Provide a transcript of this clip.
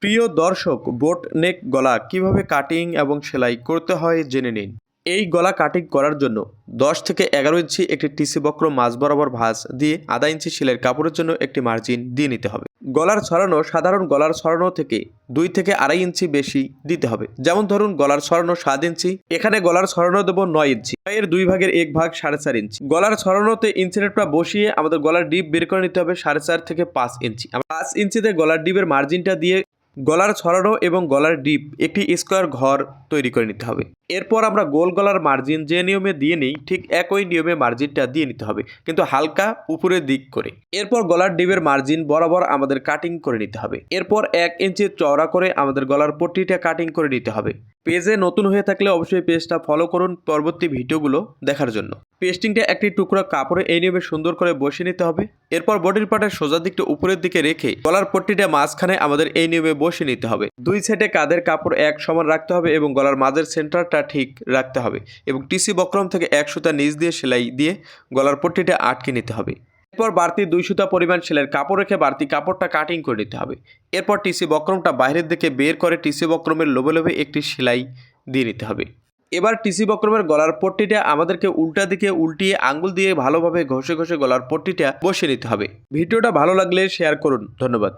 প্রিয় দর্শক, বোট নেক গলা কিভাবে কাটিং এবং সেলাই করতে হয় জেনে নিন। এই গলা কাটিং করার জন্য 10 থেকে 11 ইঞ্চি একটি টিসি বক্র মাঝ বরাবর ভাঁজ দিয়ে আধা ইঞ্চি সেলাইয়ের কাপড়ের জন্য একটি মার্জিন দিয়ে নিতে হবে। গলার ছড়ানো সাধারণ গলার ছড়ানো থেকে 2 থেকে 2.5 ইঞ্চি বেশি দিতে হবে। যেমন ধরুন গলার ছড়ানো 7 ইঞ্চি, এখানে গলার ছড়ানো দেবো 9 ইঞ্চি, এর 2 ভাগের 1 ভাগ 4.5 ইঞ্চি। গলার ছড়ানোতে ইঞ্চিটেপটা বসিয়ে আমাদের গলার ডিপ বের করে নিতে হবে 4.5 থেকে 5 ইঞ্চি। 5 ইঞ্চিতে গলার ডিপের মার্জিনটা দিয়ে গলার ছড়ানো এবং গলার ডিপ একটি স্কোয়ার ঘর তৈরি করে নিতে হবে। এরপর আমরা গোল গলার মার্জিন যে নিয়মে দিয়ে নিই ঠিক একই নিয়মে মার্জিনটা দিয়ে নিতে হবে, কিন্তু হালকা উপরের দিক করে। এরপর গলার ডিপের মার্জিন বরাবর আমাদের কাটিং করে নিতে হবে। এরপর 1 ইঞ্চি চওড়া করে আমাদের গলার পট্টিটা কাটিং করে নিতে হবে। পেজে নতুন হয়ে থাকলে অবশ্যই পেজটা ফলো করুন পরবর্তী ভিডিওগুলো দেখার জন্য। পেস্টিংটা একটি টুকরা কাপড়ে এই নিয়মে সুন্দর করে বসিয়ে নিতে হবে। এরপর বডির পার্টের সোজা দিকটা উপরের দিকে রেখে গলার পট্টিটা মাঝখানে আমাদের এই নিয়মে বসিয়ে নিতে হবে। 2 সাইডে কাঁধের কাপড় এক সমান রাখতে হবে এবং গলার মাঝের সেন্টারটা ঠিক রাখতে হবে এবং টিসি বক্রম থেকে 1 সুতা নিচ দিয়ে সেলাই দিয়ে গলার পট্টিটা আটকে নিতে হবে। এরপর বাড়তি 2 সুতা পরিমাণ সেলাইয়ের কাপড় রেখে বাড়তি কাপড়টা কাটিং করে নিতে হবে। এরপর টিসি বক্রমটা বাইরের দিকে বের করে টিসি বক্রমের লোভে লোভে একটি সেলাই দিয়ে নিতে হবে। এবার টিসি বক্রমের গলার পট্টিটা আমাদেরকে উল্টা দিকে উল্টিয়ে আঙ্গুল দিয়ে ভালোভাবে ঘষে ঘষে গলার পট্টিটা বসিয়ে নিতে হবে। ভিডিওটা ভালো লাগলে শেয়ার করুন। ধন্যবাদ।